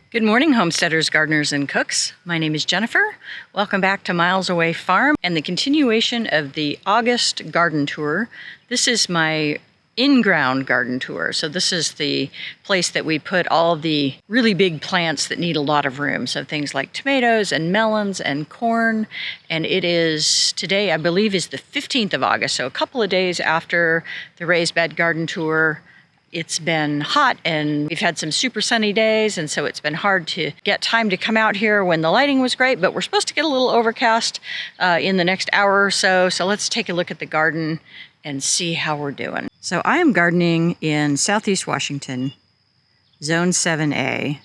Good morning, homesteaders, gardeners, and cooks. My name is Jennifer. Welcome back to Miles Away Farm and the continuation of the August garden tour. This is my in-ground garden tour. So this is the place that we put all the really big plants that need a lot of room. So things like tomatoes and melons and corn. And it is today, I believe, is the 15th of August. So a couple of days after the raised bed garden tour. It's been hot and we've had some super sunny days, and so it's been hard to get time to come out here when the lighting was great, but we're supposed to get a little overcast in the next hour or so. So let's take a look at the garden and see how we're doing. So I am gardening in Southeast Washington, Zone 7A.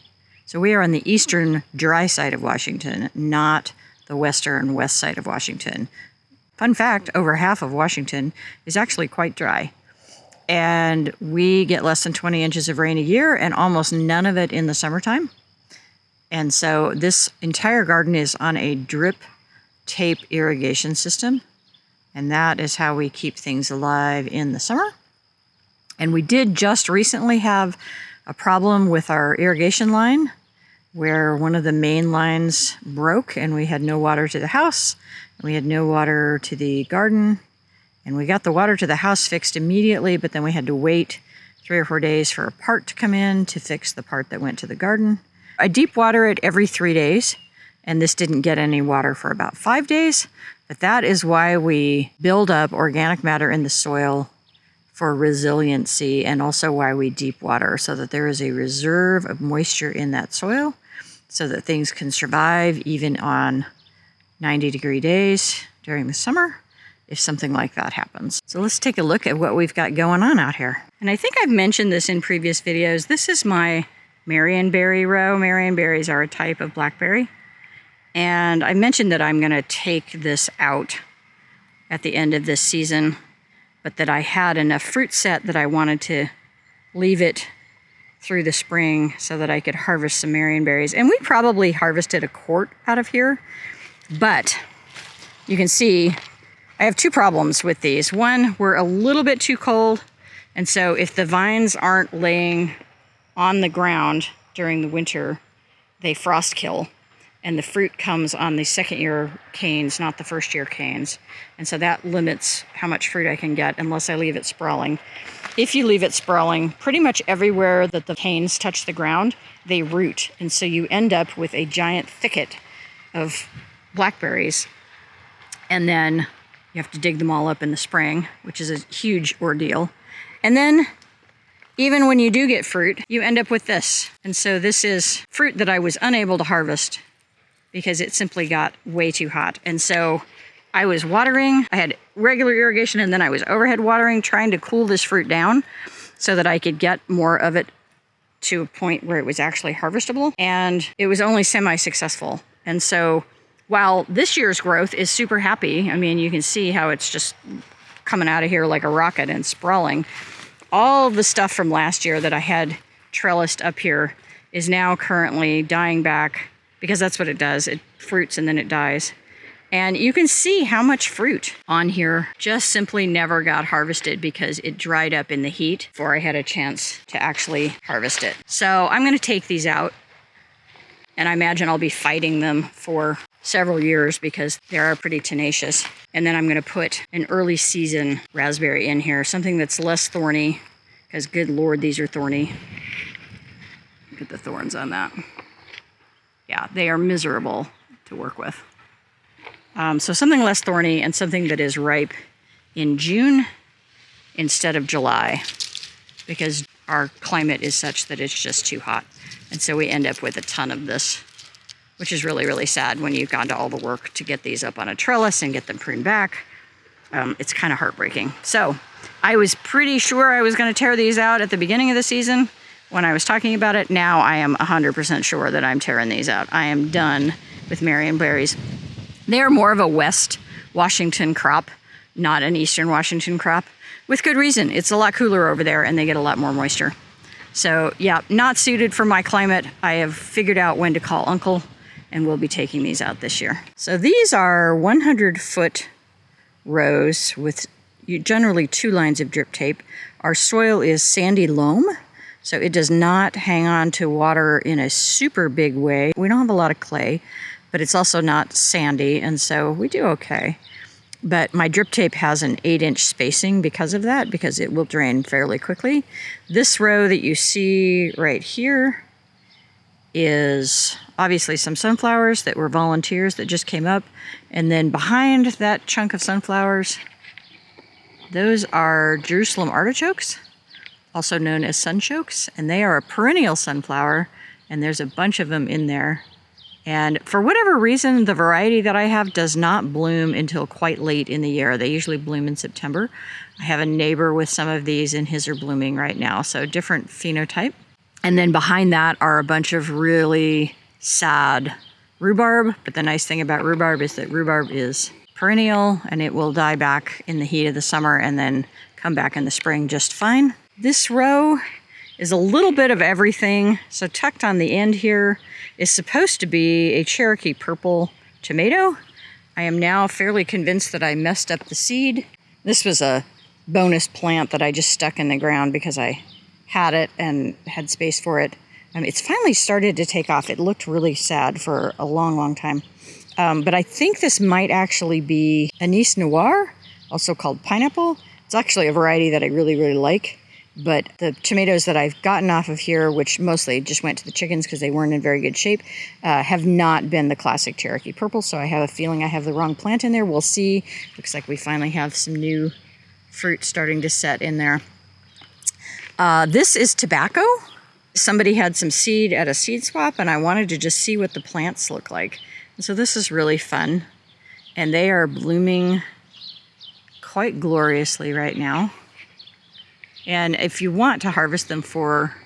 So we are on the eastern dry side of Washington, not the western west side of Washington. Fun fact, over half of Washington is actually quite dry. And we get less than 20 inches of rain a year and almost none of it in the summertime. And so this entire garden is on a drip tape irrigation system. And that is how we keep things alive in the summer. And we did just recently have a problem with our irrigation line where one of the main lines broke and we had no water to the house and we had no water to the garden. And we got the water to the house fixed immediately, but then we had to wait 3 or 4 days for a part to come in to fix the part that went to the garden. I deep water it every 3 days, and this didn't get any water for about 5 days. But that is why we build up organic matter in the soil for resiliency, and also why we deep water, so that there is a reserve of moisture in that soil, so that things can survive even on 90-degree days during the summer, if something like that happens. So let's take a look at what we've got going on out here. And I think I've mentioned this in previous videos. This is my Marion berry row. Marion berries are a type of blackberry. And I mentioned that I'm going to take this out at the end of this season, but that I had enough fruit set that I wanted to leave it through the spring so that I could harvest some Marion berries. And we probably harvested a quart out of here, but you can see I have 2 problems with these. One, we're a little bit too cold, and so if the vines aren't laying on the ground during the winter, they frost kill, and the fruit comes on the second-year canes, not the first-year canes. And so that limits how much fruit I can get unless I leave it sprawling. If you leave it sprawling, pretty much everywhere that the canes touch the ground, they root, and so you end up with a giant thicket of blackberries, and then you have to dig them all up in the spring, which is a huge ordeal. And then, even when you do get fruit, you end up with this. And so this is fruit that I was unable to harvest because it simply got way too hot. And so I was watering, I had regular irrigation, and then I was overhead watering, trying to cool this fruit down so that I could get more of it to a point where it was actually harvestable. And it was only semi-successful. And so while this year's growth is super happy, I mean, you can see how it's just coming out of here like a rocket and sprawling. All the stuff from last year that I had trellised up here is now currently dying back, because that's what it does. It fruits and then it dies. And you can see how much fruit on here just simply never got harvested because it dried up in the heat before I had a chance to actually harvest it. So I'm going to take these out, and I imagine I'll be fighting them for several years because they are pretty tenacious. And then I'm going to put an early season raspberry in here, something that's less thorny, because good Lord, these are thorny. Look at the thorns on that. Yeah, they are miserable to work with. So something less thorny and something that is ripe in June instead of July, because our climate is such that it's just too hot. And so we end up with a ton of this, which is really, really sad when you've gone to all the work to get these up on a trellis and get them pruned back. It's kind of heartbreaking. So I was pretty sure I was going to tear these out at the beginning of the season when I was talking about it. Now I am 100% sure that I'm tearing these out. I am done with Marion berries. They are more of a West Washington crop, not an Eastern Washington crop, with good reason. It's a lot cooler over there and they get a lot more moisture. So yeah, not suited for my climate. I have figured out when to call Uncle, and we'll be taking these out this year. So these are 100-foot rows with generally 2 lines of drip tape. Our soil is sandy loam, So it does not hang on to water in a super big way. We don't have a lot of clay, but it's also not sandy, and so we do okay. But my drip tape has an 8-inch spacing because of that, because it will drain fairly quickly. This row that you see right here is obviously some sunflowers that were volunteers that just came up. And then behind that chunk of sunflowers, those are Jerusalem artichokes, also known as sunchokes. And they are a perennial sunflower, and there's a bunch of them in there. And for whatever reason, the variety that I have does not bloom until quite late in the year. They usually bloom in September. I have a neighbor with some of these, and his are blooming right now, so different phenotype. And then behind that are a bunch of really sad rhubarb. But the nice thing about rhubarb is that rhubarb is perennial, and it will die back in the heat of the summer and then come back in the spring just fine. This row is a little bit of everything. So tucked on the end here is supposed to be a Cherokee purple tomato. I am now fairly convinced that I messed up the seed. This was a bonus plant that I just stuck in the ground because I had it and had space for it. It's finally started to take off. It looked really sad for a long, long time. But I think this might actually be Anise Noir, also called pineapple. It's actually a variety that I really, really like. But the tomatoes that I've gotten off of here, which mostly just went to the chickens because they weren't in very good shape, have not been the classic Cherokee purple. So I have a feeling I have the wrong plant in there. We'll see. Looks like we finally have some new fruit starting to set in there. This is tobacco. Somebody had some seed at a seed swap, and I wanted to just see what the plants look like. And so this is really fun. And they are blooming quite gloriously right now. And if you want to harvest them for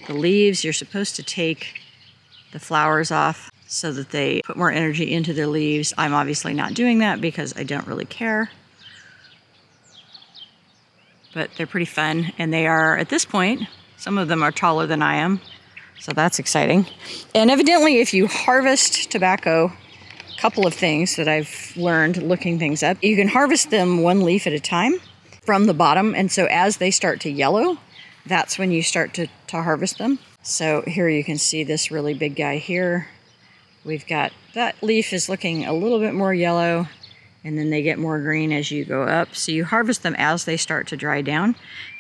the leaves, you're supposed to take the flowers off so that they put more energy into their leaves. I'm obviously not doing that because I don't really care. But they're pretty fun, and they are, at this point, some of them are taller than I am, so that's exciting. And evidently, if you harvest tobacco, a couple of things that I've learned looking things up, you can harvest them one leaf at a time from the bottom, and so as they start to yellow, that's when you start to harvest them. So here you can see this really big guy here. We've got, that leaf is looking a little bit more yellow, and then they get more green as you go up. So you harvest them as they start to dry down.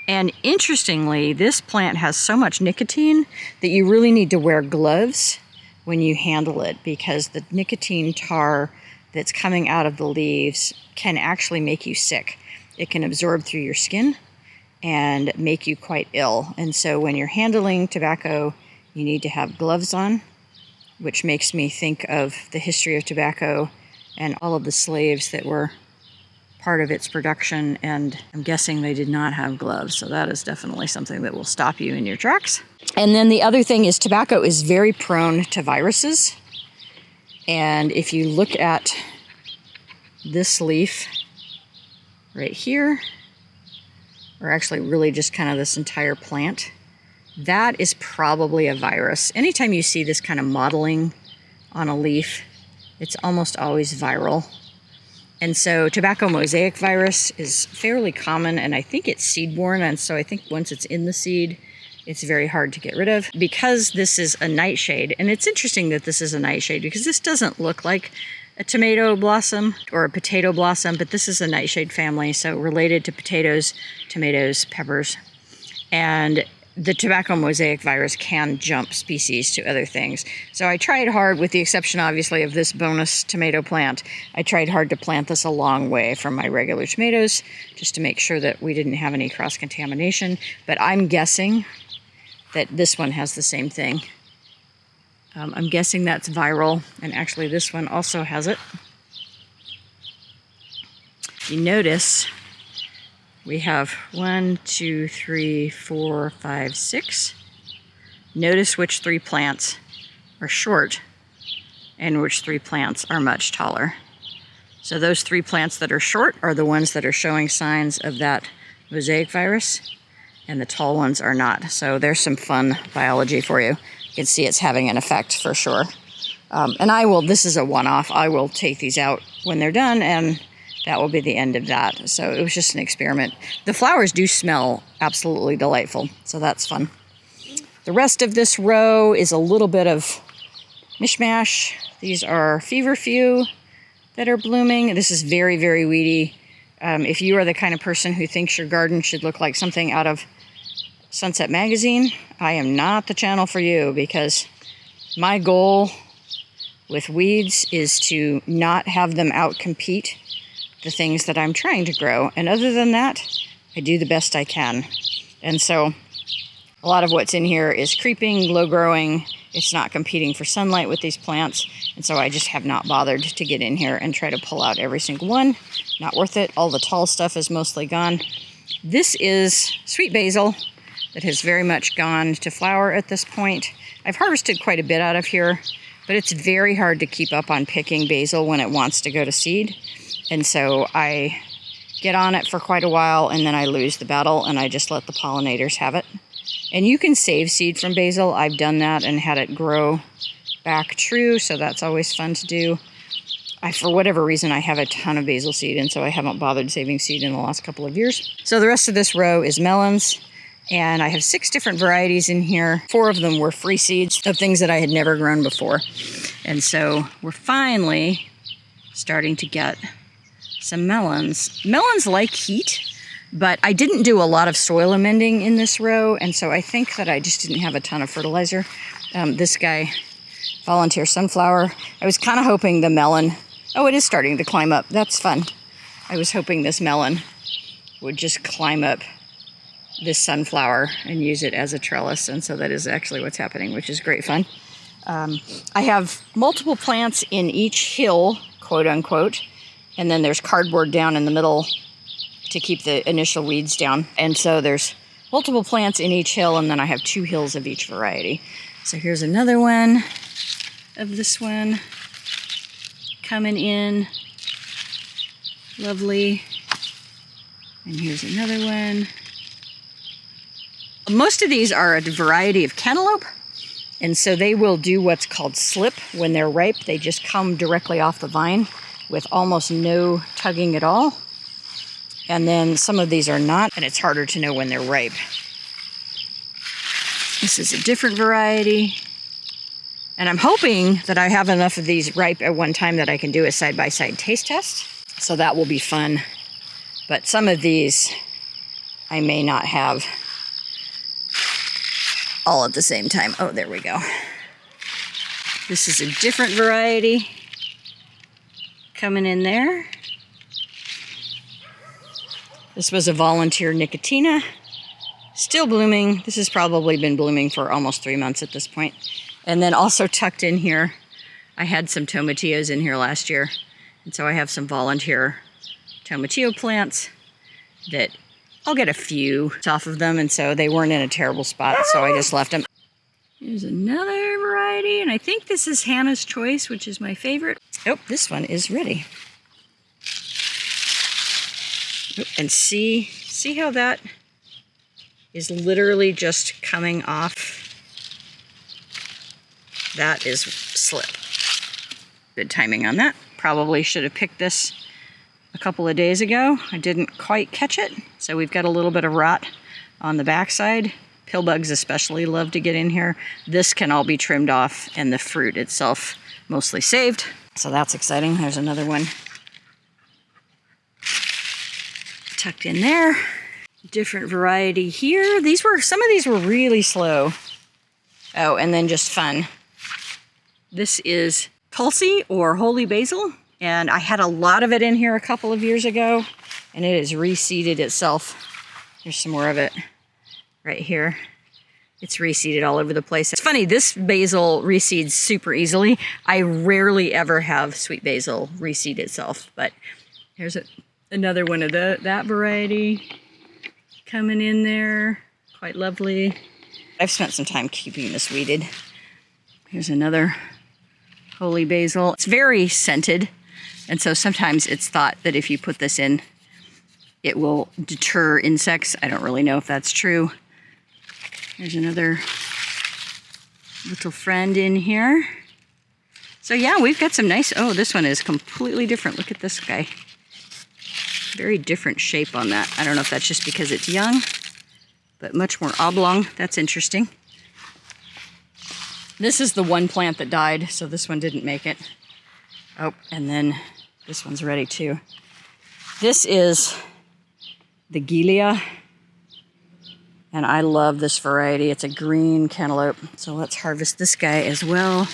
And interestingly, this plant has so much nicotine that you really need to wear gloves when you handle it, because the nicotine tar that's coming out of the leaves can actually make you sick. It can absorb through your skin and make you quite ill. And so when you're handling tobacco, you need to have gloves on, which makes me think of the history of tobacco and all of the slaves that were part of its production, and I'm guessing they did not have gloves, so that is definitely something that will stop you in your tracks. And then the other thing is tobacco is very prone to viruses, and if you look at this leaf right here, or actually really just kind of this entire plant, that is probably a virus. Anytime you see this kind of mottling on a leaf, it's almost always viral. And so tobacco mosaic virus is fairly common, and I think it's seed-borne, and so I think once it's in the seed, it's very hard to get rid of. Because this is a nightshade, and it's interesting that this is a nightshade because this doesn't look like a tomato blossom or a potato blossom, but this is a nightshade family, so related to potatoes, tomatoes, peppers. And the tobacco mosaic virus can jump species to other things. So I tried hard, with the exception obviously of this bonus tomato plant, I tried hard to plant this a long way from my regular tomatoes just to make sure that we didn't have any cross-contamination. But I'm guessing that this one has the same thing. I'm guessing that's viral, and actually this one also has it. You notice we have 1, 2, 3, 4, 5, 6. Notice which 3 plants are short and which 3 plants are much taller. So those 3 plants that are short are the ones that are showing signs of that mosaic virus, and the tall ones are not. So there's some fun biology for you. You can see it's having an effect for sure. And this is a one-off. I will take these out when they're done, and that will be the end of that. So it was just an experiment. The flowers do smell absolutely delightful, so that's fun. The rest of this row is a little bit of mishmash. These are feverfew that are blooming. This is very, very weedy. If you are the kind of person who thinks your garden should look like something out of Sunset Magazine, I am not the channel for you, because my goal with weeds is to not have them outcompete the things that I'm trying to grow. And other than that, I do the best I can. And so a lot of what's in here is creeping, low growing. It's not competing for sunlight with these plants. And so I just have not bothered to get in here and try to pull out every single one. Not worth it. All the tall stuff is mostly gone. This is sweet basil that has very much gone to flower at this point. I've harvested quite a bit out of here, but it's very hard to keep up on picking basil when it wants to go to seed. And so I get on it for quite a while, and then I lose the battle, and I just let the pollinators have it. And you can save seed from basil. I've done that and had it grow back true, so that's always fun to do. For whatever reason, I have a ton of basil seed, and so I haven't bothered saving seed in the last couple of years. So the rest of this row is melons, and I have 6 different varieties in here. 4 of them were free seeds of things that I had never grown before. And so we're finally starting to get some melons. Melons like heat, but I didn't do a lot of soil amending in this row, and so I think that I just didn't have a ton of fertilizer. This guy, volunteer sunflower, I was kind of hoping the melon, oh, it is starting to climb up. That's fun. I was hoping this melon would just climb up this sunflower and use it as a trellis, and so that is actually what's happening, which is great fun. I have multiple plants in each hill, quote unquote, and then there's cardboard down in the middle to keep the initial weeds down. And so there's multiple plants in each hill, and then I have 2 hills of each variety. So here's another one of this one coming in. Lovely. And here's another one. Most of these are a variety of cantaloupe, and so they will do what's called slip when they're ripe. They just come directly off the vine with almost no tugging at all. And then some of these are not, and it's harder to know when they're ripe. This is a different variety. And I'm hoping that I have enough of these ripe at one time that I can do a side-by-side taste test. So that will be fun. But some of these I may not have all at the same time. Oh, there we go. This is a different variety coming in there. This was a volunteer Nicotina, still blooming. This has probably been blooming for almost 3 months at this point. And then also tucked in here, I had some tomatillos in here last year. And so I have some volunteer tomatillo plants that I'll get a few off of them, and so they weren't in a terrible spot, so I just left them. Here's another variety, and I think this is Hannah's Choice, which is my favorite. Oh, this one is ready. Oh, and see how that is literally just coming off? That is slip. Good timing on that. Probably should have picked this a couple of days ago. I didn't quite catch it, so we've got a little bit of rot on the backside. Pill bugs especially love to get in here. This can all be trimmed off, and the fruit itself mostly saved. So that's exciting. There's another one tucked in there. Different variety here. Some of these were really slow. Oh, and then just fun. This is Tulsi or holy basil. And I had a lot of it in here a couple of years ago, and it has reseeded itself. There's some more of it right here. It's reseeded all over the place. It's funny, this basil reseeds super easily. I rarely ever have sweet basil reseed itself, but here's another one of that variety coming in there. Quite lovely. I've spent some time keeping this weeded. Here's another holy basil. It's very scented. And so sometimes it's thought that if you put this in, it will deter insects. I don't really know if that's true. There's another little friend in here. So yeah, we've got some nice, oh, this one is completely different. Look at this guy. Very different shape on that. I don't know if that's just because it's young, but much more oblong. That's interesting. This is the one plant that died, so this one didn't make it. Oh, and then this one's ready too. This is the Gilia, and I love this variety. It's a green cantaloupe. So let's harvest this guy as well.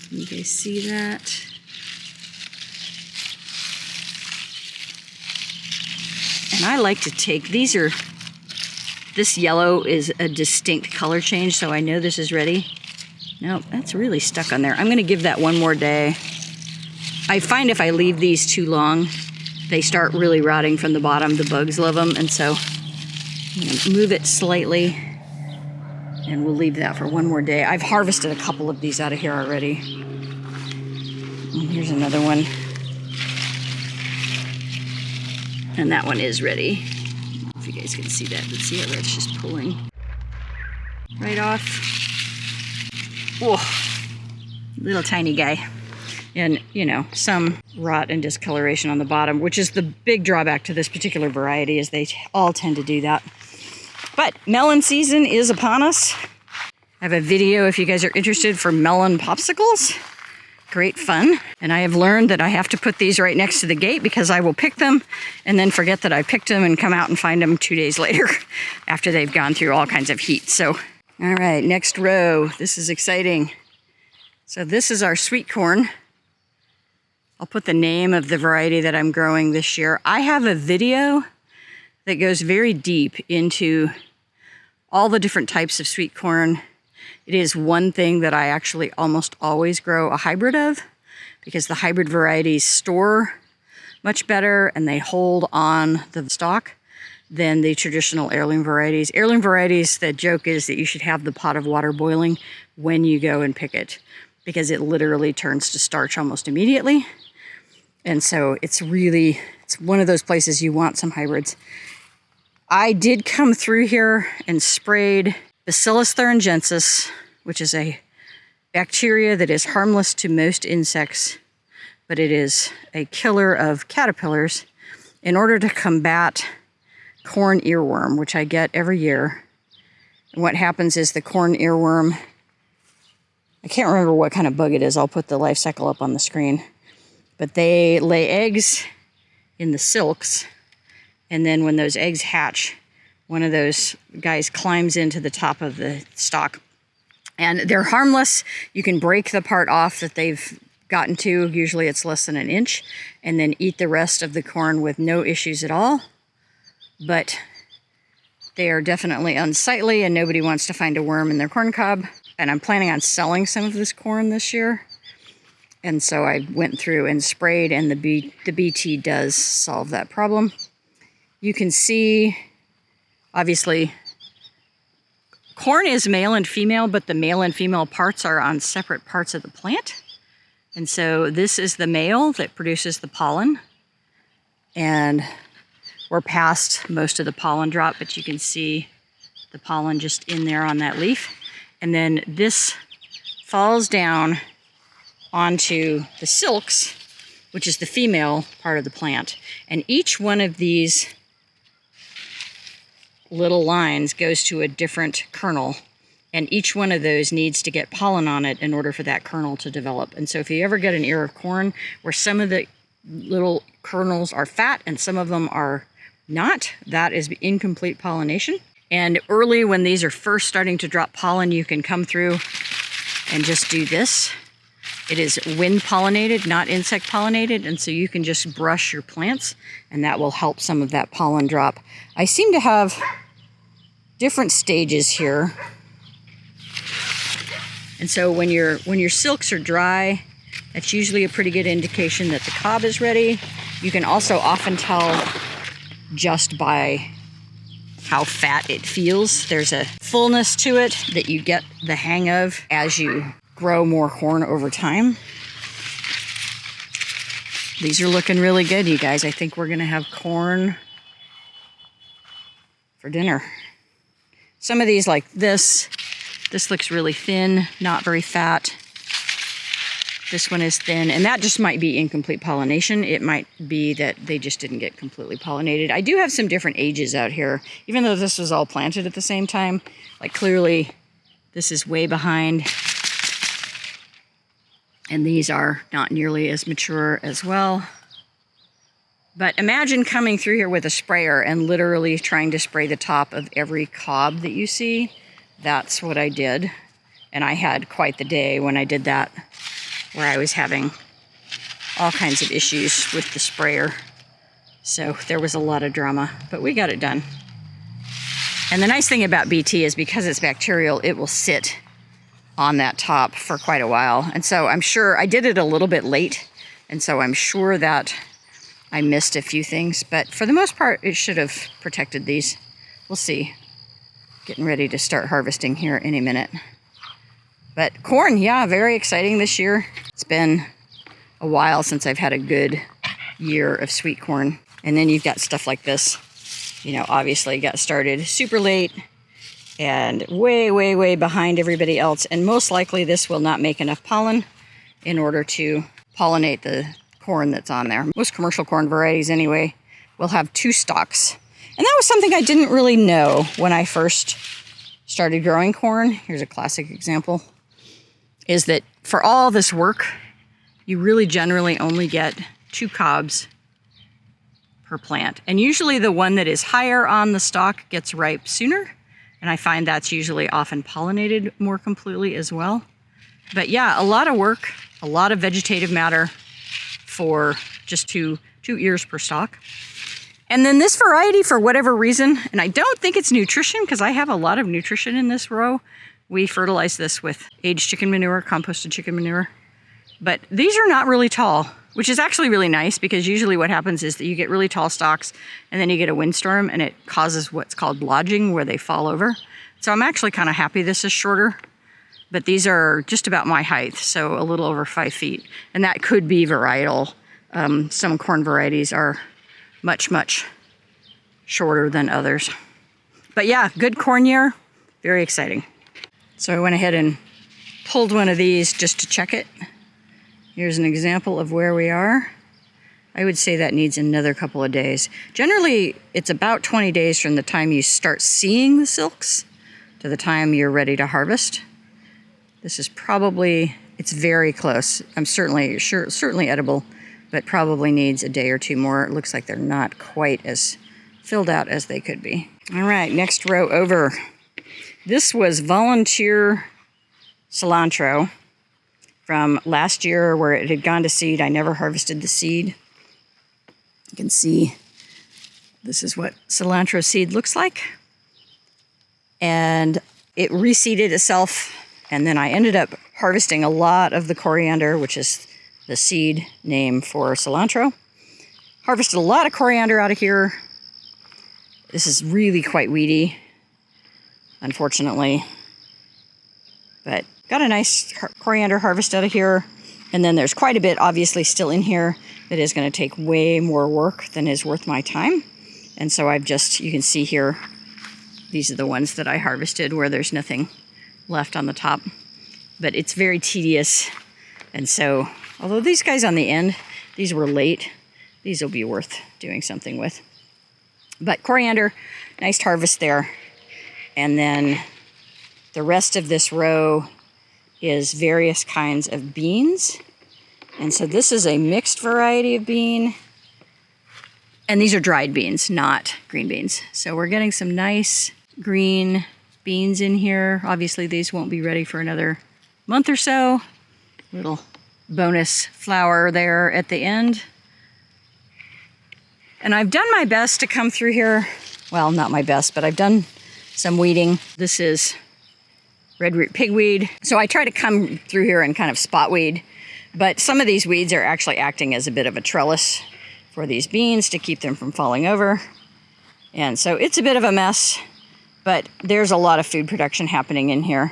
Can you guys see that? And I like to take, this yellow is a distinct color change, so I know this is ready. Nope, that's really stuck on there. I'm gonna give that one more day. I find if I leave these too long, they start really rotting from the bottom. The bugs love them, and so I'm gonna move it slightly, and we'll leave that for one more day. I've harvested a couple of these out of here already. And here's another one. And that one is ready. I don't know if you guys can see that, but see how that's just pulling right off. Whoa, little tiny guy. And, you know, some rot and discoloration on the bottom, which is the big drawback to this particular variety, is they all tend to do that. But melon season is upon us. I have a video if you guys are interested for melon popsicles. Great fun. And I have learned that I have to put these right next to the gate because I will pick them and then forget that I picked them and come out and find them 2 days later after they've gone through all kinds of heat. So, all right, next row. This is exciting. So this is our sweet corn. I'll put the name of the variety that I'm growing this year. I have a video that goes very deep into all the different types of sweet corn. It is one thing that I actually almost always grow a hybrid of because the hybrid varieties store much better and they hold on the stalk than the traditional heirloom varieties. Heirloom varieties, the joke is that you should have the pot of water boiling when you go and pick it because it literally turns to starch almost immediately. And so it's one of those places you want some hybrids. I did come through here and sprayed Bacillus thuringiensis, which is a bacteria that is harmless to most insects, but it is a killer of caterpillars, in order to combat corn earworm, which I get every year. And what happens is the corn earworm, I can't remember what kind of bug it is. I'll put the life cycle up on the screen. But they lay eggs in the silks, and then when those eggs hatch, one of those guys climbs into the top of the stalk. And they're harmless. You can break the part off that they've gotten to, usually it's less than an inch, and then eat the rest of the corn with no issues at all. But they are definitely unsightly, and nobody wants to find a worm in their corn cob. And I'm planning on selling some of this corn this year. And so I went through and sprayed, and the BT does solve that problem. You can see, obviously, corn is male and female, but the male and female parts are on separate parts of the plant. And so this is the male that produces the pollen. And we're past most of the pollen drop, but you can see the pollen just in there on that leaf. And then this falls down onto the silks, which is the female part of the plant. And each one of these little lines goes to a different kernel, and each one of those needs to get pollen on it in order for that kernel to develop. And so if you ever get an ear of corn where some of the little kernels are fat and some of them are not, that is incomplete pollination. And early, when these are first starting to drop pollen, you can come through and just do this. It is wind pollinated, not insect pollinated, and so you can just brush your plants and that will help some of that pollen drop. I seem to have different stages here. And so when your silks are dry, that's usually a pretty good indication that the cob is ready. You can also often tell just by how fat it feels. There's a fullness to it that you get the hang of as you grow more corn over time. These are looking really good, you guys. I think we're gonna have corn for dinner. Some of these, like this looks really thin, not very fat. This one is thin, and that just might be incomplete pollination. It might be that they just didn't get completely pollinated. I do have some different ages out here, even though this was all planted at the same time. Like clearly, This is way behind. And these are not nearly as mature as well. But imagine coming through here with a sprayer and literally trying to spray the top of every cob that you see. That's what I did. And I had quite the day when I did that, where I was having all kinds of issues with the sprayer. So there was a lot of drama, but we got it done. And the nice thing about BT is because it's bacterial, it will sit on that top for quite a while. And so I'm sure I did it a little bit late, and so I'm sure that I missed a few things, but for the most part, it should have protected these. We'll see. Getting ready to start harvesting here in a minute. But corn, yeah, very exciting this year. It's been a while since I've had a good year of sweet corn. And then you've got stuff like this. You know, obviously got started super late and way, way, way behind everybody else. And most likely this will not make enough pollen in order to pollinate the corn that's on there. Most commercial corn varieties anyway will have 2 stalks. And that was something I didn't really know when I first started growing corn. Here's a classic example, is that for all this work, you really generally only get 2 cobs per plant. And usually the one that is higher on the stalk gets ripe sooner. And I find that's usually often pollinated more completely as well. But yeah, a lot of work, a lot of vegetative matter for just two ears per stalk. And then this variety, for whatever reason, and I don't think it's nutrition because I have a lot of nutrition in this row. We fertilize this with aged chicken manure, composted chicken manure. But these are not really tall, which is actually really nice because usually what happens is that you get really tall stalks and then you get a windstorm and it causes what's called lodging, where they fall over. So I'm actually kind of happy this is shorter. But these are just about my height, so a little over 5 feet. And that could be varietal. Some corn varieties are much, much shorter than others. But yeah, good corn year, very exciting. So I went ahead and pulled one of these just to check it. Here's an example of where we are. I would say that needs another couple of days. Generally, it's about 20 days from the time you start seeing the silks to the time you're ready to harvest. This is probably, it's very close. I'm certainly edible, but probably needs a day or 2 more. It looks like they're not quite as filled out as they could be. All right, next row over. This was volunteer cilantro from last year where it had gone to seed. I never harvested the seed. You can see this is what cilantro seed looks like. And it reseeded itself. And then I ended up harvesting a lot of the coriander, which is the seed name for cilantro. Harvested a lot of coriander out of here. This is really quite weedy, unfortunately. But got a nice coriander harvest out of here. And then there's quite a bit obviously still in here that is going to take way more work than is worth my time. And so I've just, you can see here, these are the ones that I harvested where there's nothing left on the top. But it's very tedious. And so, although these guys on the end, these were late, these will be worth doing something with. But coriander, nice harvest there. And then the rest of this row is various kinds of beans. And so this is a mixed variety of bean. And these are dried beans, not green beans. So we're getting some nice green beans in here. Obviously these won't be ready for another month or so. Little bonus flower there at the end. And I've done my best to come through here. Well, not my best, but I've done some weeding. This is red root pigweed. So I try to come through here and kind of spot weed, but some of these weeds are actually acting as a bit of a trellis for these beans to keep them from falling over. And so it's a bit of a mess, but there's a lot of food production happening in here.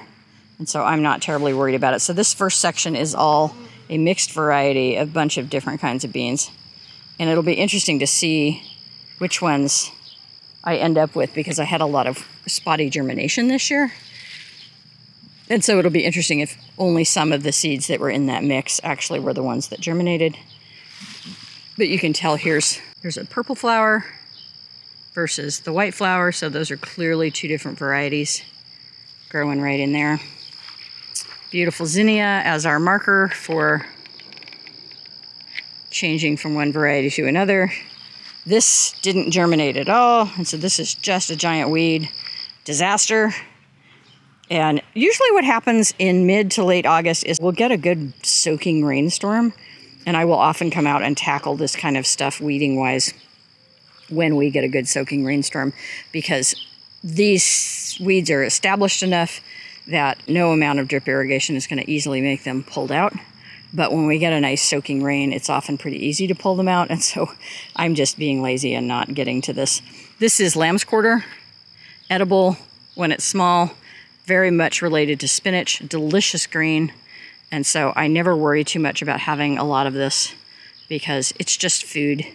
And so I'm not terribly worried about it. So this first section is all a mixed variety, a bunch of different kinds of beans. And it'll be interesting to see which ones I end up with because I had a lot of spotty germination this year. And so it'll be interesting if only some of the seeds that were in that mix actually were the ones that germinated. But you can tell here's a purple flower versus the white flower. So those are clearly 2 different varieties. growing right in there. Beautiful zinnia as our marker for changing from one variety to another. This didn't germinate at all, and so this is just a giant weed disaster. And usually what happens in mid to late August is we'll get a good soaking rainstorm, and I will often come out and tackle this kind of stuff weeding-wise when we get a good soaking rainstorm, because these weeds are established enough that no amount of drip irrigation is going to easily make them pulled out. But when we get a nice soaking rain, it's often pretty easy to pull them out, and so I'm just being lazy and not getting to this. This is lamb's quarter, edible when it's small, very much related to spinach, delicious green, and so I never worry too much about having a lot of this because it's just food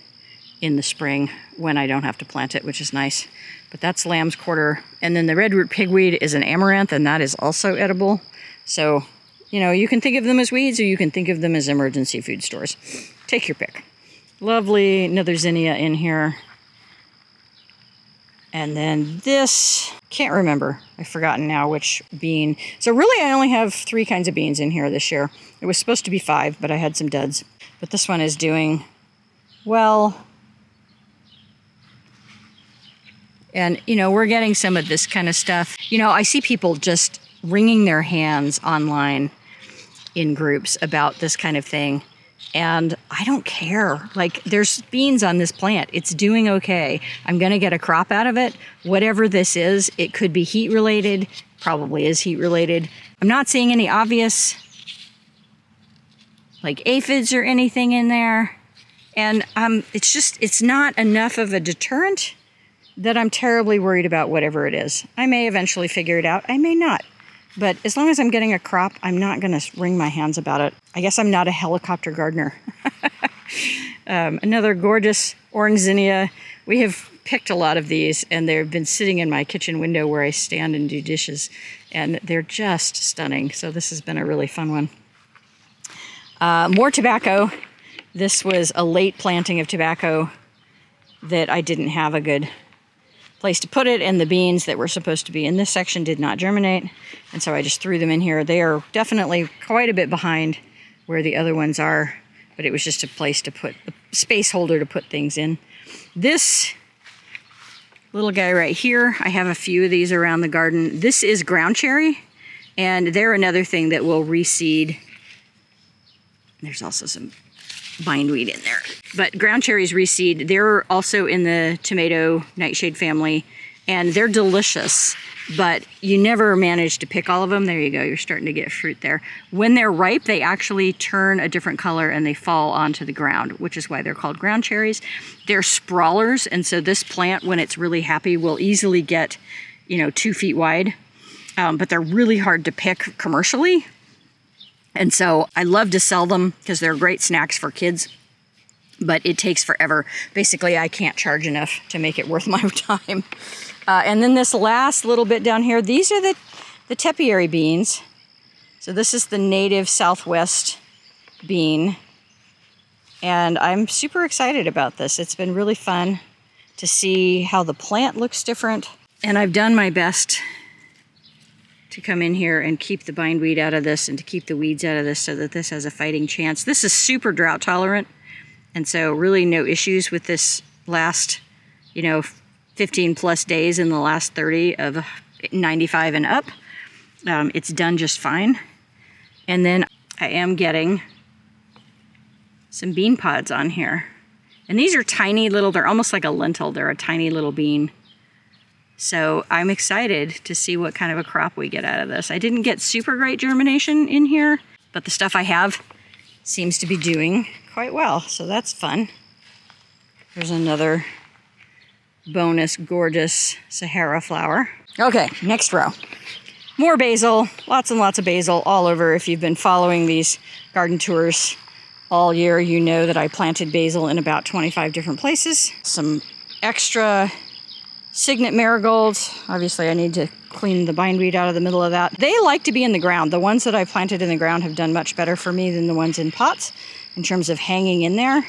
in the spring when I don't have to plant it, which is nice. But that's lamb's quarter. And then the red root pigweed is an amaranth, and that is also edible. So, you know, you can think of them as weeds or you can think of them as emergency food stores. Take your pick. Lovely, another zinnia in here. And then this, can't remember. I've forgotten now which bean. So really I only have 3 kinds of beans in here this year. It was supposed to be 5, but I had some duds. But this one is doing well. And, you know, we're getting some of this kind of stuff. You know, I see people just wringing their hands online in groups about this kind of thing. And I don't care. Like, there's beans on this plant. It's doing okay. I'm going to get a crop out of it. Whatever this is, it could be heat related. Probably is heat related. I'm not seeing any obvious, like, aphids or anything in there. And it's not enough of a deterrent that I'm terribly worried about whatever it is. I may eventually figure it out. I may not. But as long as I'm getting a crop, I'm not going to wring my hands about it. I guess I'm not a helicopter gardener. Another gorgeous orange zinnia. We have picked a lot of these, and they've been sitting in my kitchen window where I stand and do dishes, and they're just stunning. So this has been a really fun one. More tobacco. This was a late planting of tobacco that I didn't have a good place to put it, and the beans that were supposed to be in this section did not germinate, and so I just threw them in here. They are definitely quite a bit behind where the other ones are, but it was just a place to put a space holder to put things in. This little guy right here, I have a few of these around the garden. This is ground cherry, and they're another thing that will reseed. There's also some bindweed in there. But ground cherries reseed. They're also in the tomato nightshade family, and they're delicious, but you never manage to pick all of them. There you go. You're starting to get fruit there. When they're ripe, they actually turn a different color and they fall onto the ground, which is why they're called ground cherries. They're sprawlers, and so this plant, when it's really happy, will easily get, 2 feet wide, but they're really hard to pick commercially. And so I love to sell them because they're great snacks for kids, but it takes forever. Basically, I can't charge enough to make it worth my time. And then this last little bit down here, these are the tepiary beans. So this is the native Southwest bean. And I'm super excited about this. It's been really fun to see how the plant looks different. And I've done my best to come in here and keep the bindweed out of this and to keep the weeds out of this so that this has a fighting chance. This is super drought tolerant, and so really no issues with this last, 15 plus days in the last 30 of 95 and up. It's done just fine. And then I am getting some bean pods on here. And these are tiny little, they're almost like a lentil. They're a tiny little bean. So I'm excited to see what kind of a crop we get out of this. I didn't get super great germination in here, but the stuff I have seems to be doing quite well. So that's fun. There's another bonus gorgeous Sahara flower. Okay, next row. More basil, lots and lots of basil all over. If you've been following these garden tours all year, you know that I planted basil in about 25 different places. Some extra Signet marigolds. Obviously, I need to clean the bindweed out of the middle of that. They like to be in the ground. The ones that I planted in the ground have done much better for me than the ones in pots in terms of hanging in there.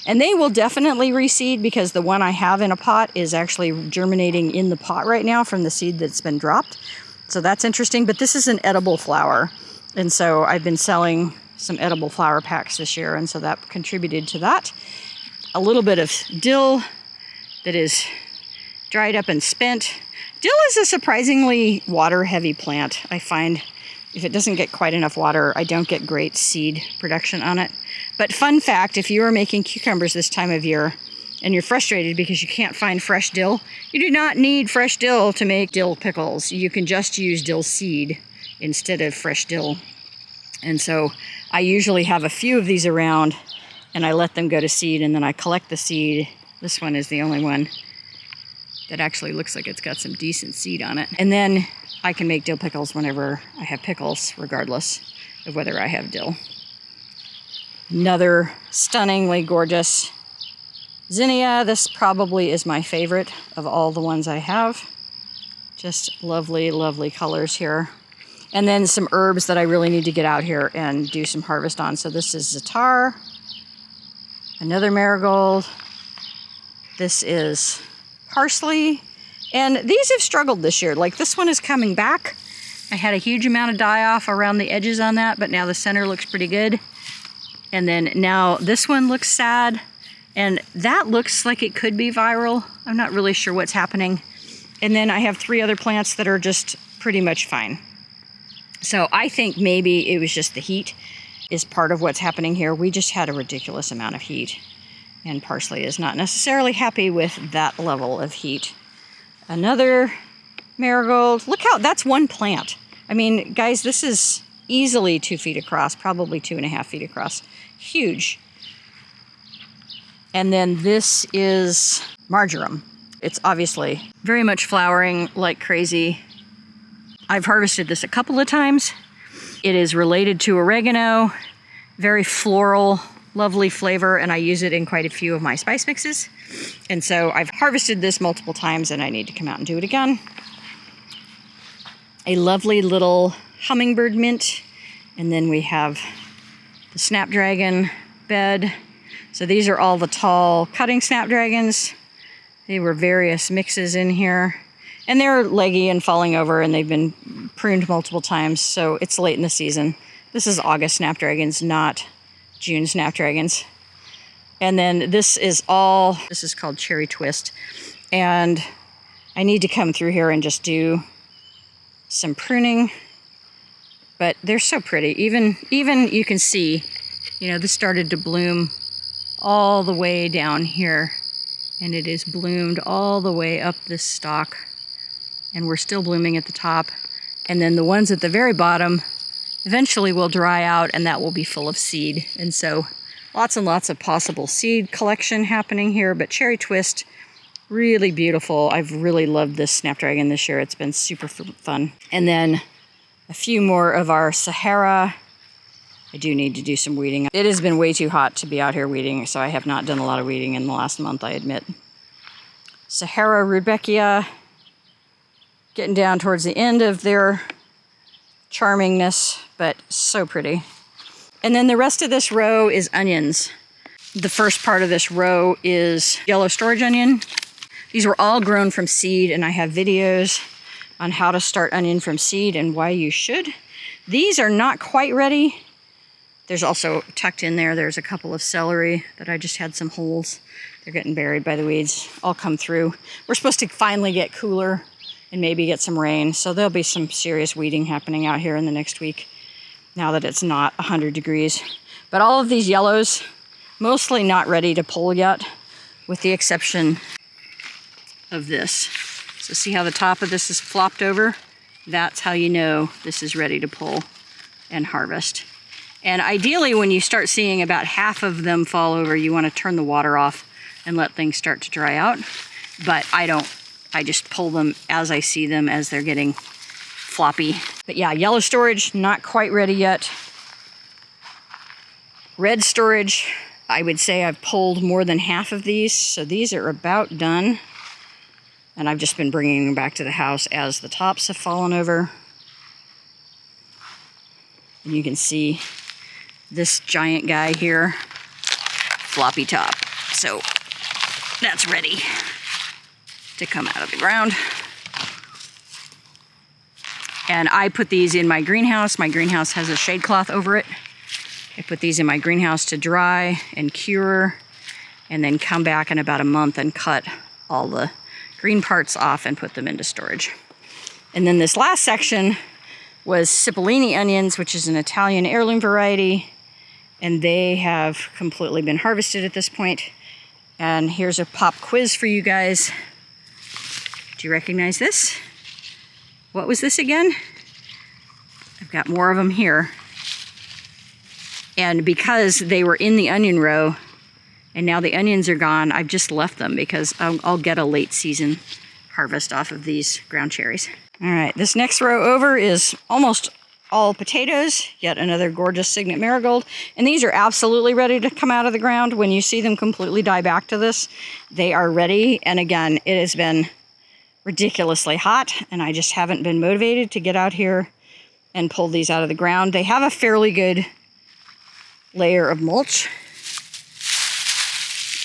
And they will definitely reseed because the one I have in a pot is actually germinating in the pot right now from the seed that's been dropped. So that's interesting, but this is an edible flower. And so I've been selling some edible flower packs this year, and so that contributed to that. A little bit of dill that is dried up and spent. Dill is a surprisingly water-heavy plant. I find if it doesn't get quite enough water, I don't get great seed production on it. But fun fact, if you are making cucumbers this time of year and you're frustrated because you can't find fresh dill, you do not need fresh dill to make dill pickles. You can just use dill seed instead of fresh dill. And so I usually have a few of these around and I let them go to seed, and then I collect the seed. This one is the only one that actually looks like it's got some decent seed on it. And then I can make dill pickles whenever I have pickles, regardless of whether I have dill. Another stunningly gorgeous zinnia. This probably is my favorite of all the ones I have. Just lovely, lovely colors here. And then some herbs that I really need to get out here and do some harvest on. So this is za'atar, another marigold. This is parsley. And these have struggled this year. Like this one is coming back. I had a huge amount of die-off around the edges on that, but now the center looks pretty good. And then now this one looks sad. And that looks like it could be viral. I'm not really sure what's happening. And then I have 3 other plants that are just pretty much fine. So I think maybe it was just the heat is part of what's happening here. We just had a ridiculous amount of heat. And parsley is not necessarily happy with that level of heat. Another marigold. Look how, that's one plant. I mean, guys, this is easily 2 feet across, probably 2.5 feet across. Huge. And then this is marjoram. It's obviously very much flowering like crazy. I've harvested this a couple of times. It is related to oregano, very floral, lovely flavor, and I use it in quite a few of my spice mixes. And so I've harvested this multiple times and I need to come out and do it again. A lovely little hummingbird mint. And then we have the snapdragon bed. So these are all the tall cutting snapdragons. They were various mixes in here. And they're leggy and falling over, and they've been pruned multiple times, so it's late in the season. This is August snapdragons, not June snapdragons. And then this is called Cherry Twist. And I need to come through here and just do some pruning. But they're so pretty. Even you can see, you know, this started to bloom all the way down here. And it is bloomed all the way up this stalk. And we're still blooming at the top. And then the ones at the very bottom eventually will dry out, and that will be full of seed. And so lots and lots of possible seed collection happening here. But Cherry Twist, really beautiful. I've really loved this snapdragon this year. It's been super fun. And then a few more of our Sahara. I do need to do some weeding. It has been way too hot to be out here weeding, so I have not done a lot of weeding in the last month, I admit. Sahara rudbeckia, getting down towards the end of their charmingness, but so pretty. And then the rest of this row is onions. The first part of this row is yellow storage onion. These were all grown from seed, and I have videos on how to start onion from seed and why you should. These are not quite ready. There's also tucked in there, there's a couple of celery that I just had some holes. They're getting buried by the weeds. I'll come through. We're supposed to finally get cooler and maybe get some rain. So there'll be some serious weeding happening out here in the next week now that it's not 100 degrees. But all of these yellows, mostly not ready to pull yet, with the exception of this. So see how the top of this is flopped over? That's how you know this is ready to pull and harvest. And ideally, when you start seeing about half of them fall over, you want to turn the water off and let things start to dry out. But I don't. I just pull them as I see them as they're getting floppy. But yeah, yellow storage, not quite ready yet. Red storage, I would say I've pulled more than half of these. So these are about done. And I've just been bringing them back to the house as the tops have fallen over. And you can see this giant guy here, floppy top. So that's ready to come out of the ground. And I put these in my greenhouse. My greenhouse has a shade cloth over it. I put these in my greenhouse to dry and cure, and then come back in about a month and cut all the green parts off and put them into storage. And then this last section was Cipollini onions, which is an Italian heirloom variety, and they have completely been harvested at this point. And here's a pop quiz for you guys. Do you recognize this? What was this again? I've got more of them here. And because they were in the onion row, and now the onions are gone, I've just left them because I'll get a late season harvest off of these ground cherries. All right, this next row over is almost all potatoes, yet another gorgeous Signet Marigold. And these are absolutely ready to come out of the ground. When you see them completely die back to this, they are ready. And again, it has been ridiculously hot, and I just haven't been motivated to get out here and pull these out of the ground. They have a fairly good layer of mulch,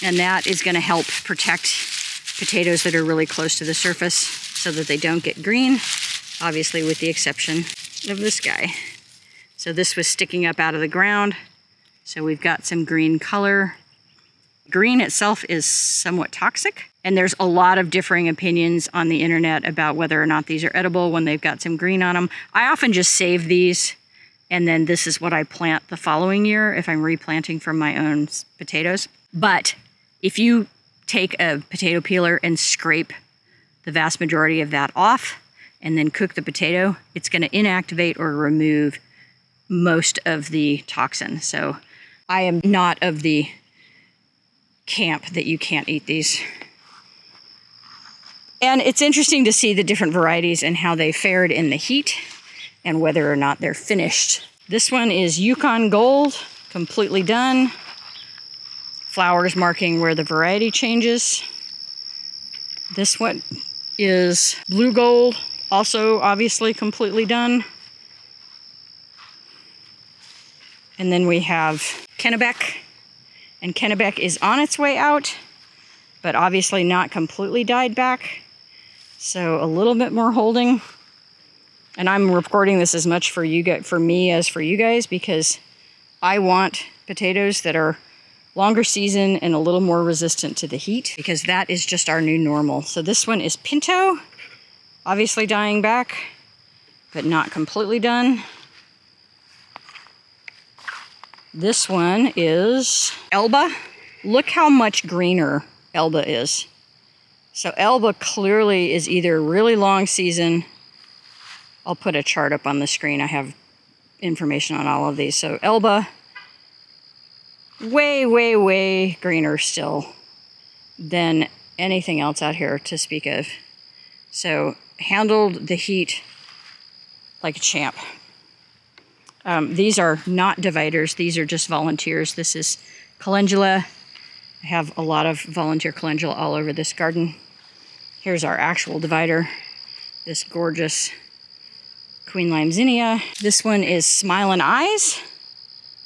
and that is going to help protect potatoes that are really close to the surface so that they don't get green, obviously with the exception of this guy. So this was sticking up out of the ground, so we've got some green color. Green itself is somewhat toxic, and there's a lot of differing opinions on the internet about whether or not these are edible when they've got some green on them. I often just save these, and then this is what I plant the following year if I'm replanting from my own potatoes. But if you take a potato peeler and scrape the vast majority of that off and then cook the potato, it's going to inactivate or remove most of the toxin. So I am not of the camp that you can't eat these. And it's interesting to see the different varieties and how they fared in the heat and whether or not they're finished. This one is Yukon Gold, completely done. Flowers marking where the variety changes. This one is Blue Gold, also obviously completely done. And then we have Kennebec, and Kennebec is on its way out, but obviously not completely died back. So a little bit more holding. And I'm recording this as much for me as for you guys, because I want potatoes that are longer season and a little more resistant to the heat, because that is just our new normal. So this one is Pinto, obviously dying back, but not completely done. This one is Elba. Look how much greener Elba is. So Elba clearly is either really long season. I'll put a chart up on the screen. I have information on all of these. So Elba, way, way, way greener still than anything else out here to speak of. So handled the heat like a champ. These are not dividers. These are just volunteers. This is calendula. I have a lot of volunteer calendula all over this garden. Here's our actual divider. This gorgeous Queen Lime Zinnia. This one is Smilin' Eyes.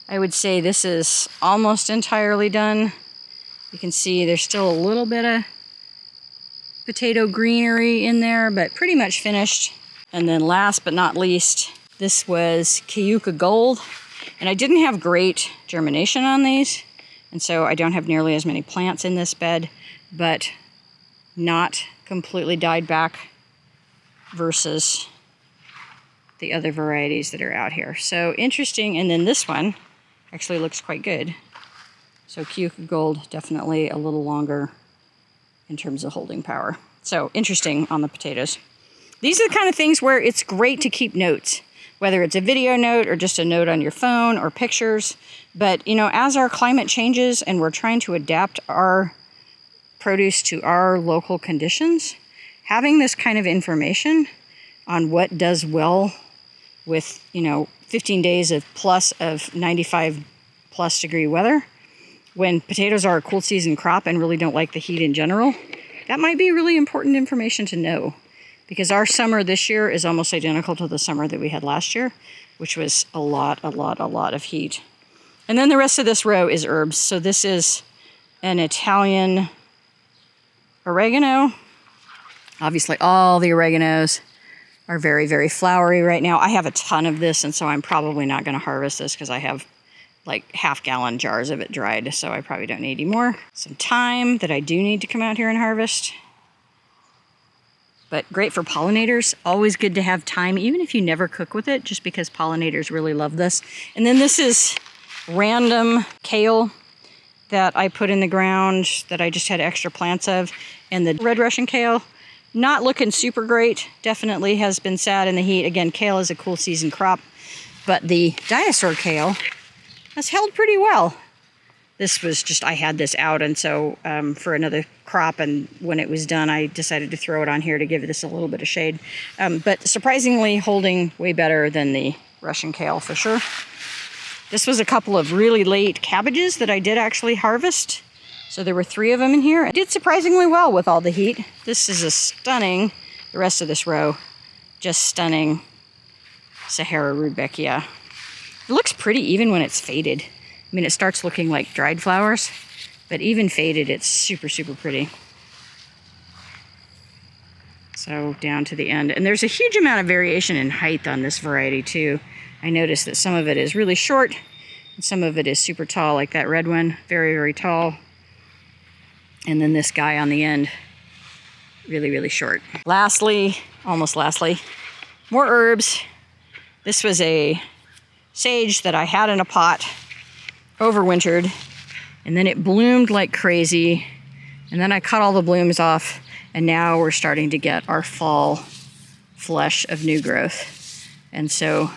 I would say this is almost entirely done. You can see there's still a little bit of potato greenery in there, but pretty much finished. And then last but not least, this was Cayuga Gold. And I didn't have great germination on these, and so I don't have nearly as many plants in this bed, but not completely died back versus the other varieties that are out here. So interesting. And then this one actually looks quite good. So Cayuga Gold, definitely a little longer in terms of holding power. So interesting on the potatoes. These are the kind of things where it's great to keep notes, whether it's a video note or just a note on your phone or pictures. But, you know, as our climate changes and we're trying to adapt our produce to our local conditions, having this kind of information on what does well with, 15 days of 95 plus degree weather, when potatoes are a cool season crop and really don't like the heat in general, that might be really important information to know. Because our summer this year is almost identical to the summer that we had last year, which was a lot of heat. And then the rest of this row is herbs. So this is an Italian oregano. Obviously all the oreganos are very, very flowery right now. I have a ton of this, and so I'm probably not going to harvest this because I have like half-gallon jars of it dried, so I probably don't need any more. Some thyme that I do need to come out here and harvest. But great for pollinators. Always good to have thyme, even if you never cook with it, just because pollinators really love this. And then this is random kale that I put in the ground that I just had extra plants of. And the red Russian kale, not looking super great. Definitely has been sad in the heat. Again, kale is a cool season crop. But the dinosaur kale has held pretty well. This was just, I had this out, and so for another crop, and when it was done, I decided to throw it on here to give this a little bit of shade. But surprisingly holding way better than the Russian kale for sure. This was a couple of really late cabbages that I did actually harvest. So there were 3 of them in here. I did surprisingly well with all the heat. This is a stunning, the rest of this row, just stunning Sahara Rudbeckia. It looks pretty even when it's faded. I mean, it starts looking like dried flowers, but even faded, it's super, super pretty. So down to the end. And there's a huge amount of variation in height on this variety too. I noticed that some of it is really short, and some of it is super tall, like that red one, very, very tall. And then this guy on the end, really, really short. Lastly, almost lastly, more herbs. This was a sage that I had in a pot, overwintered, and then it bloomed like crazy, and then I cut all the blooms off, and now we're starting to get our fall flush of new growth. And so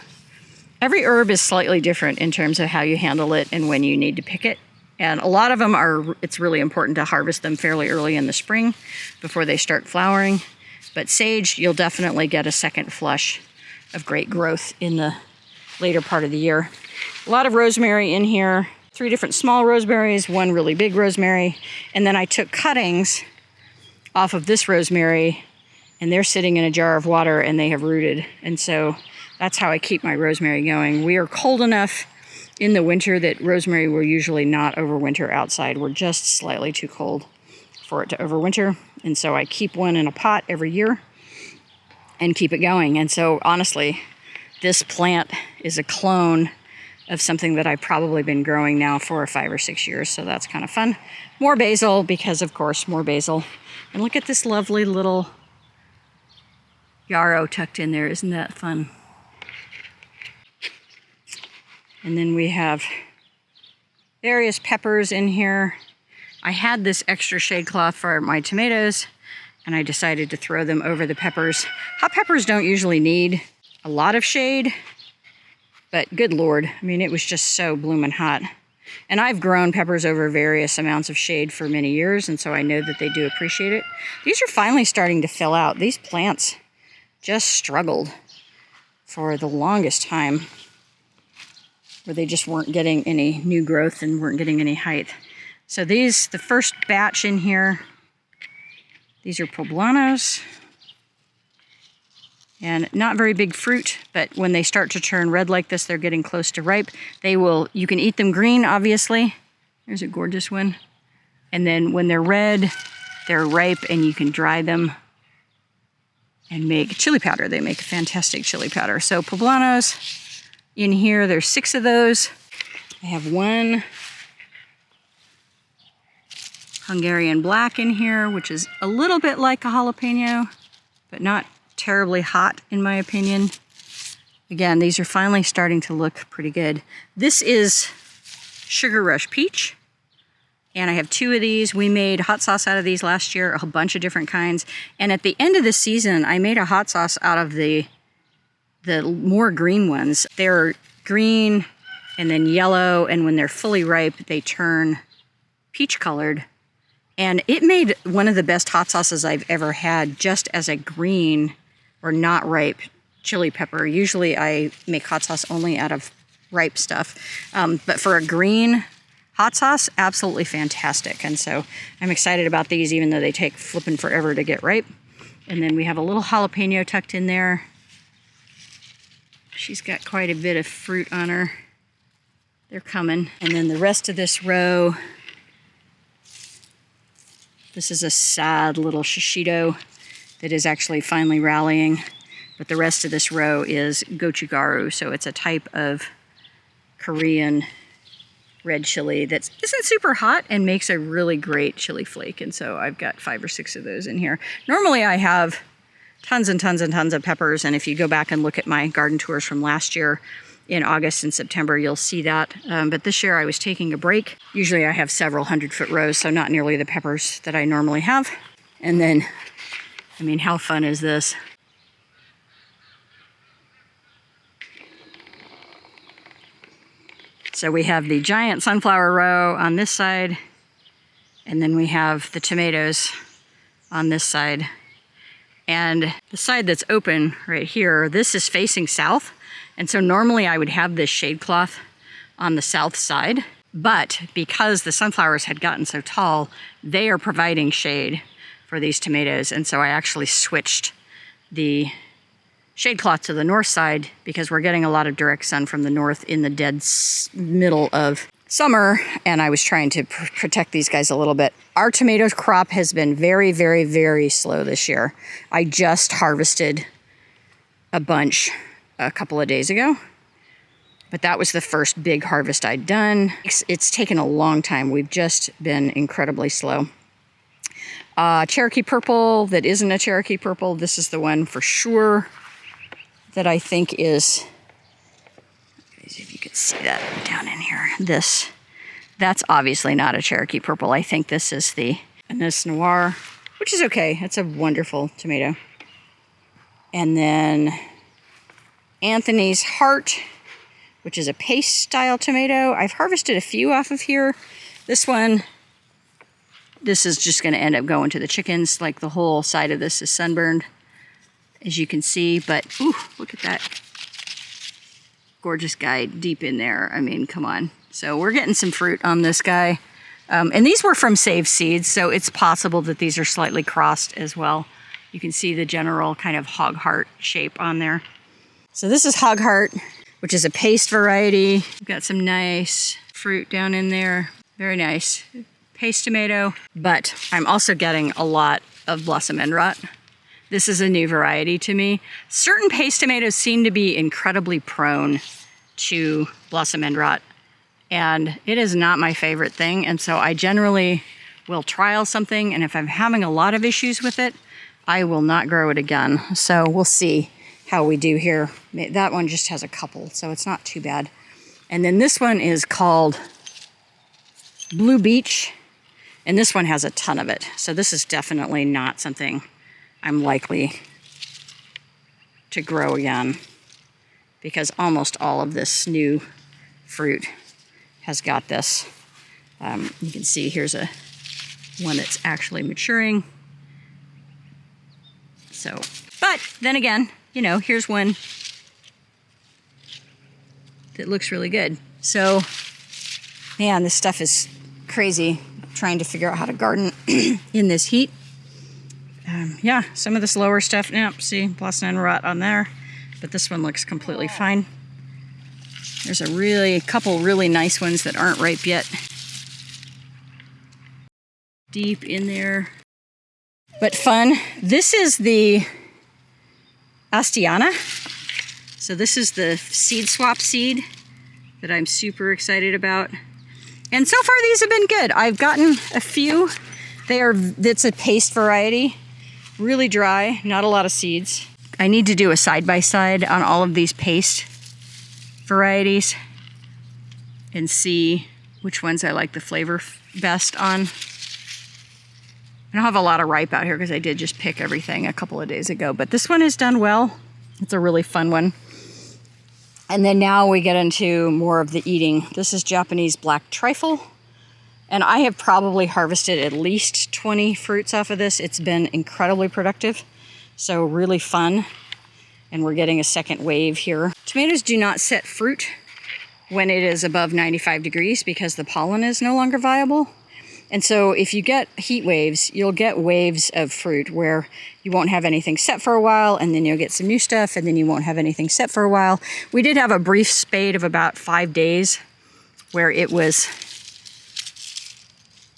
every herb is slightly different in terms of how you handle it and when you need to pick it. And a lot of them are, it's really important to harvest them fairly early in the spring before they start flowering. But sage, you'll definitely get a second flush of great growth in the later part of the year. A lot of rosemary in here, 3 different small rosemaries, 1 really big rosemary, and then I took cuttings off of this rosemary, and they're sitting in a jar of water and they have rooted. And so that's how I keep my rosemary going. We are cold enough in the winter that rosemary will usually not overwinter outside. We're just slightly too cold for it to overwinter. And so I keep one in a pot every year and keep it going. And so honestly, this plant is a clone of something that I've probably been growing now for 5 or 6 years. So that's kind of fun. More basil, because of course, more basil. And look at this lovely little yarrow tucked in there. Isn't that fun? And then we have various peppers in here. I had this extra shade cloth for my tomatoes, and I decided to throw them over the peppers. Hot peppers don't usually need a lot of shade, but good Lord, I mean, it was just so blooming hot. And I've grown peppers over various amounts of shade for many years, and so I know that they do appreciate it. These are finally starting to fill out. These plants just struggled for the longest time, where they just weren't getting any new growth and weren't getting any height. So these, the first batch in here, these are poblanos. And not very big fruit, but when they start to turn red like this, they're getting close to ripe. They will, you can eat them green, obviously. There's a gorgeous one. And then when they're red, they're ripe and you can dry them and make chili powder. They make a fantastic chili powder. So poblanos in here, there's 6 of those. I have 1 Hungarian black in here, which is a little bit like a jalapeno, but not terribly hot in my opinion. Again, these are finally starting to look pretty good. This is Sugar Rush Peach, and I have 2 of these. We made hot sauce out of these last year, a bunch of different kinds. And at the end of the season, I made a hot sauce out of the more green ones. They're green and then yellow, and when they're fully ripe, they turn peach colored. And it made one of the best hot sauces I've ever had just as a green or not ripe chili pepper. Usually I make hot sauce only out of ripe stuff. But for a green hot sauce, absolutely fantastic. And so I'm excited about these, even though they take flipping forever to get ripe. And then we have a little jalapeno tucked in there. She's got quite a bit of fruit on her. They're coming. And then the rest of this row, this is a sad little shishito that is actually finally rallying. But the rest of this row is gochugaru, so it's a type of Korean red chili that isn't super hot and makes a really great chili flake. And so I've got 5 or 6 of those in here. Normally I have tons and tons and tons of peppers, and if you go back and look at my garden tours from last year in August and September, you'll see that. But this year I was taking a break. Usually I have several 100-foot rows, so not nearly the peppers that I normally have. And then, I mean, how fun is this? So we have the giant sunflower row on this side, and then we have the tomatoes on this side. And the side that's open right here, this is facing south. And so normally I would have this shade cloth on the south side, but because the sunflowers had gotten so tall, they are providing shade for these tomatoes. And so I actually switched the shade cloth to the north side because we're getting a lot of direct sun from the north in the dead middle of summer, and I was trying to protect these guys a little bit. Our tomato crop has been very, very, very slow this year. I just harvested a bunch a couple of days ago, but that was the first big harvest I'd done. It's taken a long time. We've just been incredibly slow. Cherokee purple that isn't a Cherokee purple. This is the one for sure that I think is, if you could see that down in here, that's obviously not a Cherokee purple. I think this is the Anise Noir, which is okay. It's a wonderful tomato. And then Anthony's Heart, which is a paste style tomato. I've harvested a few off of here. This is just gonna end up going to the chickens. Like the whole side of this is sunburned, as you can see, but ooh, look at that gorgeous guy deep in there. I mean, come on. So we're getting some fruit on this guy. And these were from saved seeds, so it's possible that these are slightly crossed as well. You can see the general kind of hog heart shape on there. So this is hog heart, which is a paste variety. We've got some nice fruit down in there. Very nice. Paste tomato. But I'm also getting a lot of blossom end rot. This is a new variety to me. Certain paste tomatoes seem to be incredibly prone to blossom end rot, and it is not my favorite thing. And so I generally will trial something, and if I'm having a lot of issues with it, I will not grow it again. So we'll see how we do here. That one just has a couple, so it's not too bad. And then this one is called Blue Beach, and this one has a ton of it. So this is definitely not something I'm likely to grow again, because almost all of this new fruit has got this. You can see here's one that's actually maturing. So, but then again, you know, here's one that looks really good. So, man, this stuff is crazy, trying to figure out how to garden in this heat. Yeah, some of this lower stuff, see, blossom end rot on there, but this one looks completely fine. There's a couple really nice ones that aren't ripe yet. Deep in there. But fun. This is the Astiana. So this is the seed swap seed that I'm super excited about. And so far these have been good. I've gotten a few. It's a paste variety. Really dry, not a lot of seeds. I need to do a side-by-side on all of these paste varieties and see which ones I like the flavor best on. I don't have a lot of ripe out here because I did just pick everything a couple of days ago, but this one has done well. It's a really fun one. And then now we get into more of the eating. This is Japanese black trifle. And I have probably harvested at least 20 fruits off of this. It's been incredibly productive, so really fun. And we're getting a second wave here. Tomatoes do not set fruit when it is above 95 degrees because the pollen is no longer viable. And so if you get heat waves, you'll get waves of fruit where you won't have anything set for a while, and then you'll get some new stuff, and then you won't have anything set for a while. We did have a brief spate of about 5 days where it was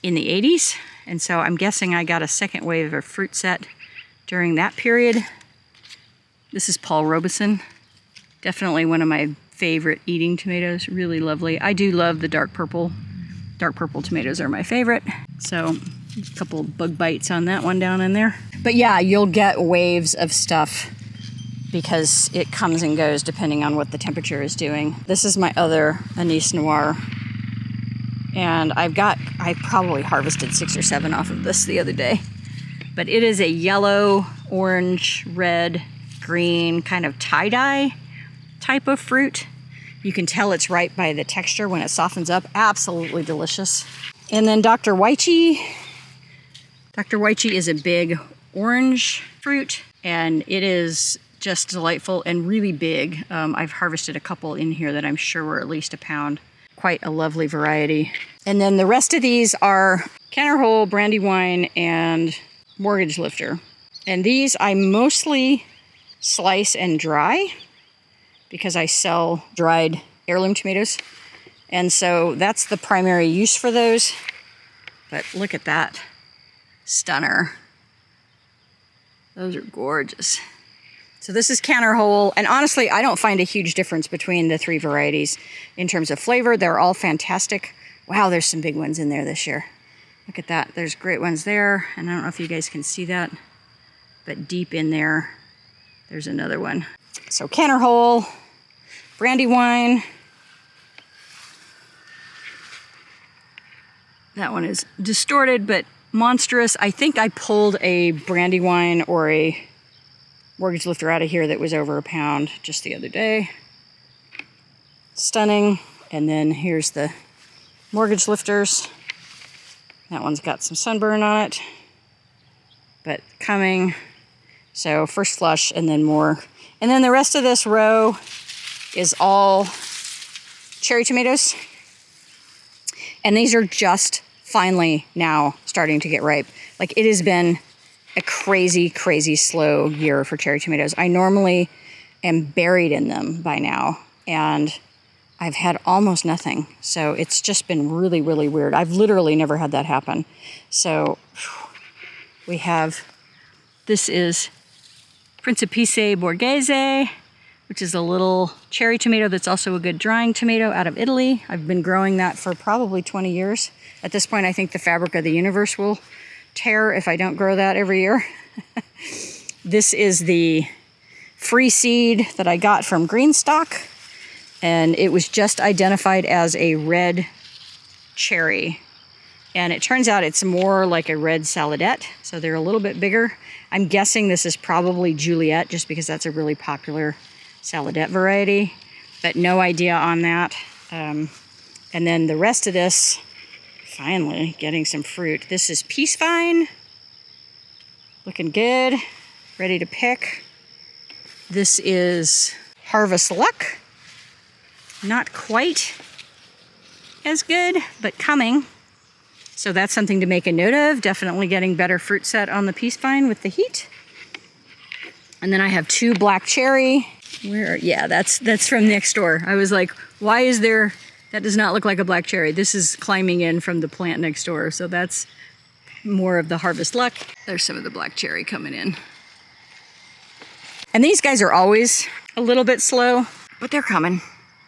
in the 80s, and so I'm guessing I got a second wave of fruit set during that period. This is Paul Robeson. Definitely one of my favorite eating tomatoes. Really lovely. I do love the dark purple. Dark purple tomatoes are my favorite. So a couple bug bites on that one down in there. But yeah, you'll get waves of stuff because it comes and goes depending on what the temperature is doing. This is my other Anise Noir. And I probably harvested 6 or 7 off of this the other day. But it is a yellow, orange, red, green, kind of tie-dye type of fruit. You can tell it's ripe by the texture when it softens up. Absolutely delicious. And then Dr. Wychee. Dr. Wychee is a big orange fruit, and it is just delightful and really big. I've harvested a couple in here that I'm sure were at least a pound. Quite a lovely variety. And then the rest of these are Canner Hole, Brandywine, and Mortgage Lifter. And these I mostly slice and dry because I sell dried heirloom tomatoes. And so that's the primary use for those. But look at that stunner. Those are gorgeous. So this is Canner Hole, and honestly, I don't find a huge difference between the 3 varieties in terms of flavor. They're all fantastic. Wow, there's some big ones in there this year. Look at that. There's great ones there, and I don't know if you guys can see that, but deep in there, there's another one. So Canner Hole, Brandywine. That one is distorted, but monstrous. I think I pulled a Brandywine or a Mortgage Lifter out of here that was over a pound just the other day. Stunning. And then here's the Mortgage Lifters. That one's got some sunburn on it, but coming. So first flush and then more. And then the rest of this row is all cherry tomatoes. And these are just finally now starting to get ripe. Like, it has been a crazy, crazy slow year for cherry tomatoes. I normally am buried in them by now, and I've had almost nothing. So it's just been really, really weird. I've literally never had that happen. So we have, this is Principice Borghese, which is a little cherry tomato that's also a good drying tomato out of Italy. I've been growing that for probably 20 years. At this point, I think the fabric of the universe will tear if I don't grow that every year. This is the free seed that I got from Greenstock, and it was just identified as a red cherry. And it turns out it's more like a red saladette, so they're a little bit bigger. I'm guessing this is probably Juliet, just because that's a really popular saladette variety, but no idea on that. And then the rest of this, finally getting some fruit. This is Peace Vine, looking good, ready to pick. This is Harvest Luck, not quite as good, but coming. So that's something to make a note of. Definitely getting better fruit set on the Peace Vine with the heat. And then I have 2 black cherry. Yeah, that's from next door. I was like, why is there, that does not look like a black cherry. This is climbing in from the plant next door. So that's more of the Harvest Luck. There's some of the black cherry coming in. And these guys are always a little bit slow, but they're coming.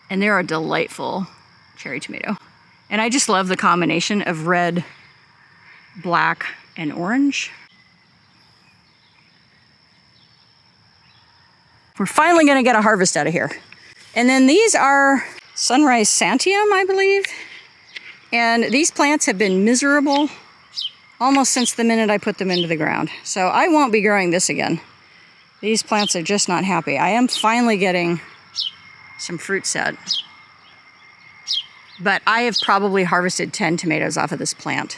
And they're a delightful cherry tomato. And I just love the combination of red, black, and orange. We're finally gonna get a harvest out of here. And then these are Sunrise Santium, I believe. And these plants have been miserable almost since the minute I put them into the ground. So I won't be growing this again. These plants are just not happy. I am finally getting some fruit set. But I have probably harvested 10 tomatoes off of this plant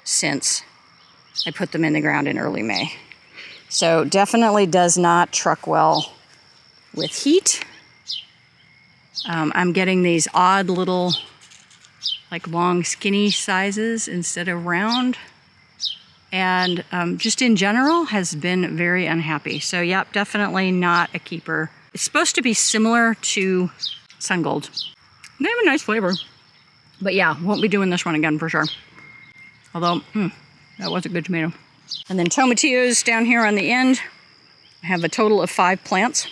since I put them in the ground in early May. So definitely does not truck well with heat. I'm getting these odd little, like, long skinny sizes instead of round. And just in general has been very unhappy. So yep, definitely not a keeper. It's supposed to be similar to Sun Gold. They have a nice flavor. But yeah, won't be doing this one again for sure. Although, that was a good tomato. And then tomatillos down here on the end. I have a total of 5 plants.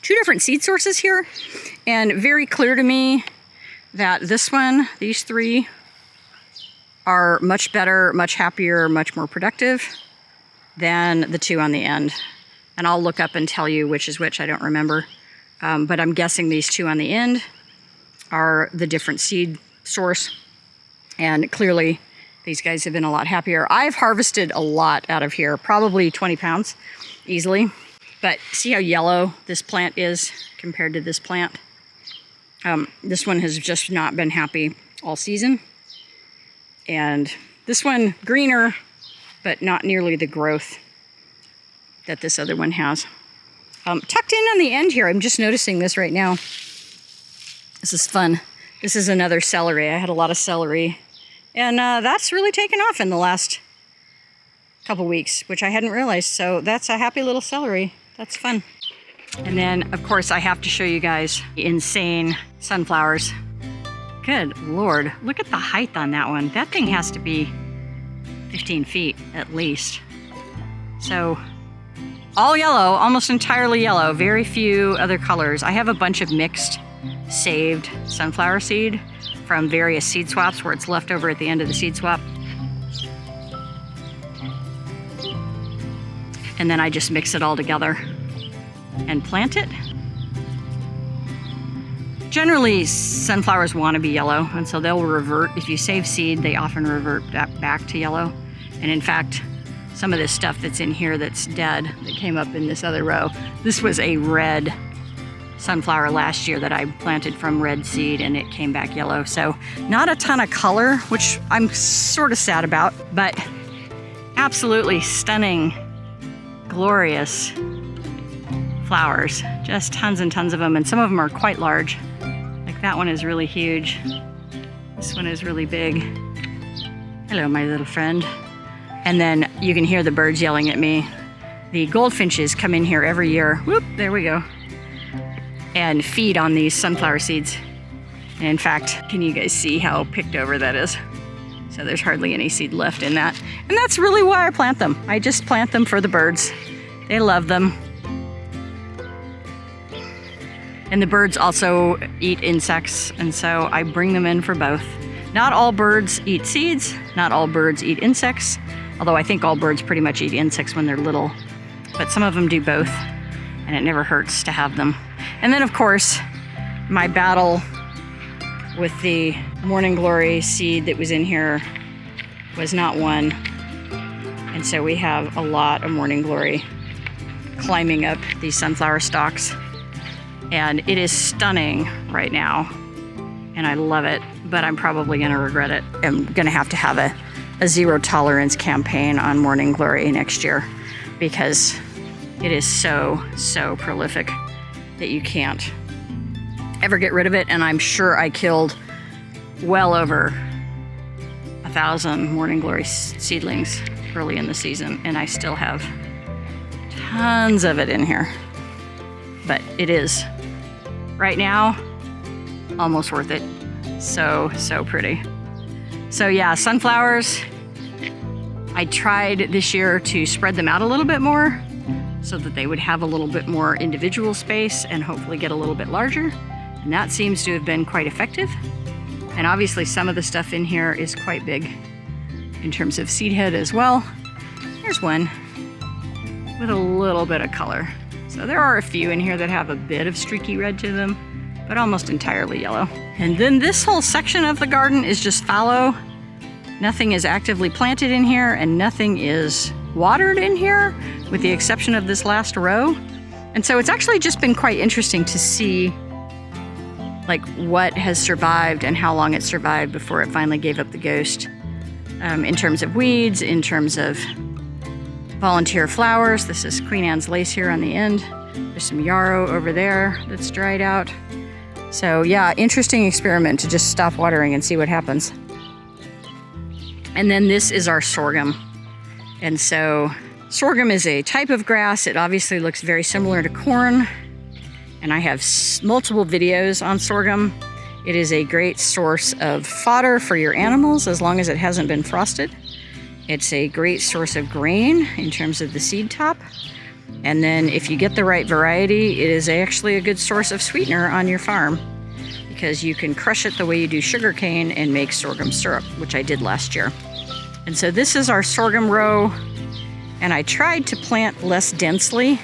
2 different seed sources here, and very clear to me that this one, these 3, are much better, much happier, much more productive than the 2 on the end. And I'll look up and tell you which is which, I don't remember. But I'm guessing these 2 on the end are the different seed source. And clearly, these guys have been a lot happier. I've harvested a lot out of here, probably 20 pounds easily. But see how yellow this plant is compared to this plant? This one has just not been happy all season. And this one, greener, but not nearly the growth that this other one has. Tucked in on the end here, I'm just noticing this right now. This is fun. This is another celery. I had a lot of celery. And that's really taken off in the last couple weeks, which I hadn't realized. So that's a happy little celery. That's fun. And then, of course, I have to show you guys the insane sunflowers. Good Lord, look at the height on that one. That thing has to be 15 feet at least. So, all yellow, almost entirely yellow, very few other colors. I have a bunch of mixed saved sunflower seed from various seed swaps where it's left over at the end of the seed swap. And then I just mix it all together and plant it. Generally, sunflowers want to be yellow, and so they'll revert. If you save seed, they often revert back to yellow. And in fact, some of this stuff that's in here that's dead, that came up in this other row, this was a red sunflower last year that I planted from red seed, and it came back yellow. So not a ton of color, which I'm sort of sad about, but absolutely stunning, glorious flowers. Just tons and tons of them, and some of them are quite large. Like that one is really huge. This one is really big. Hello, my little friend. And then you can hear the birds yelling at me. The goldfinches come in here every year. Whoop, there we go. And feed on these sunflower seeds. And in fact, can you guys see how picked over that is? So there's hardly any seed left in that. And that's really why I plant them. I just plant them for the birds. They love them. And the birds also eat insects, and so I bring them in for both. Not all birds eat seeds, not all birds eat insects, although I think all birds pretty much eat insects when they're little. But some of them do both, and it never hurts to have them. And then, of course, my battle with the Morning Glory seed that was in here was not won. And so we have a lot of Morning Glory climbing up these sunflower stalks. And it is stunning right now. And I love it, but I'm probably gonna regret it. I'm gonna have a zero tolerance campaign on Morning Glory next year because it is so prolific that you can't ever get rid of it. And I'm sure I killed well over 1,000 Morning Glory seedlings early in the season, and I still have tons of it in here. But it is, right now, almost worth it. So pretty. So yeah, sunflowers, I tried this year to spread them out a little bit more so that they would have a little bit more individual space and hopefully get a little bit larger. And that seems to have been quite effective. And obviously some of the stuff in here is quite big in terms of seed head as well. Here's one with a little bit of color. So there are a few in here that have a bit of streaky red to them, but almost entirely yellow. And then this whole section of the garden is just fallow. Nothing is actively planted in here, and nothing is watered in here, with the exception of this last row. And so it's actually just been quite interesting to see like what has survived and how long it survived before it finally gave up the ghost. In terms of weeds, in terms of volunteer flowers. This is Queen Anne's lace here on the end. There's some yarrow over there that's dried out. So yeah, interesting experiment to just stop watering and see what happens. And then this is our sorghum. And so sorghum is a type of grass. It obviously looks very similar to corn. And I have multiple videos on sorghum. It is a great source of fodder for your animals as long as it hasn't been frosted. It's a great source of grain in terms of the seed top. And then if you get the right variety, it is actually a good source of sweetener on your farm, because you can crush it the way you do sugarcane and make sorghum syrup, which I did last year. And so this is our sorghum row, and I tried to plant less densely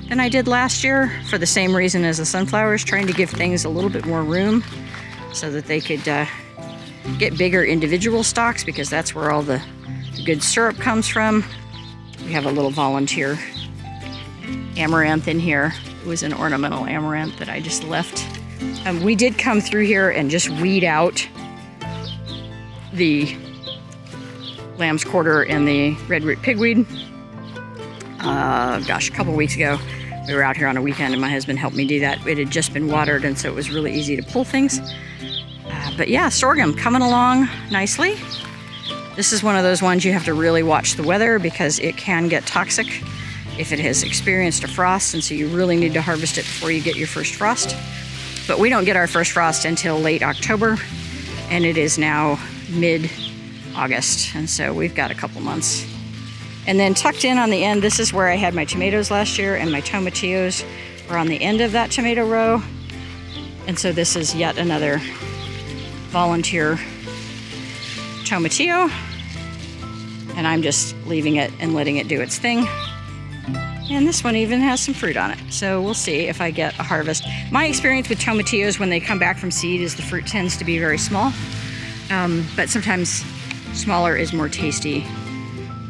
than I did last year for the same reason as the sunflowers, trying to give things a little bit more room so that they could get bigger individual stalks, because that's where all the good syrup comes from. We have a little volunteer amaranth in here. It was an ornamental amaranth that I just left. We did come through here and just weed out the lamb's quarter and the red root pigweed. Gosh, a couple weeks ago, we were out here on a weekend and my husband helped me do that. It had just been watered, and so it was really easy to pull things. But yeah, sorghum coming along nicely. This is one of those ones you have to really watch the weather, because it can get toxic if it has experienced a frost, and so you really need to harvest it before you get your first frost. But we don't get our first frost until late October, and it is now mid-August, and so we've got a couple months. And then tucked in on the end, this is where I had my tomatoes last year, and my tomatillos were on the end of that tomato row. And so this is yet another volunteer tomatillo, and I'm just leaving it and letting it do its thing. And this one even has some fruit on it, so we'll see if I get a harvest. My experience with tomatillos when they come back from seed is the fruit tends to be very small, but sometimes smaller is more tasty,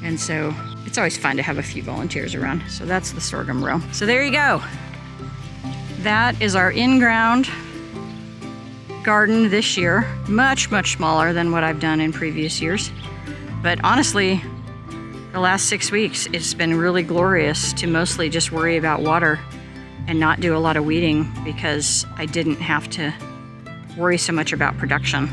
and so it's always fun to have a few volunteers around. So that's the sorghum row. So there you go. That is our in-ground garden this year. Much, much smaller than what I've done in previous years. But honestly, the last 6 weeks, it's been really glorious to mostly just worry about water and not do a lot of weeding, because I didn't have to worry so much about production.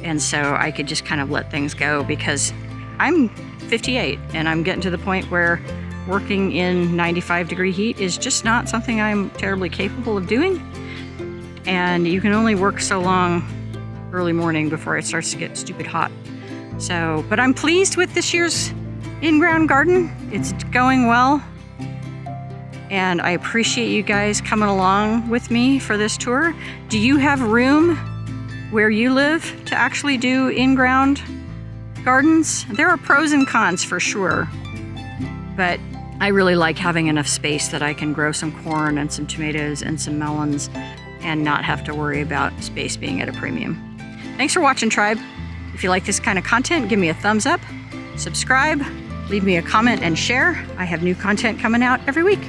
And so I could just kind of let things go, because I'm 58 and I'm getting to the point where working in 95-degree heat is just not something I'm terribly capable of doing. And you can only work so long early morning before it starts to get stupid hot. So, but I'm pleased with this year's in-ground garden. It's going well. And I appreciate you guys coming along with me for this tour. Do you have room where you live to actually do in-ground gardens? There are pros and cons for sure, but I really like having enough space that I can grow some corn and some tomatoes and some melons and not have to worry about space being at a premium. Thanks for watching, Tribe. If you like this kind of content, give me a thumbs up, subscribe, leave me a comment and share. I have new content coming out every week.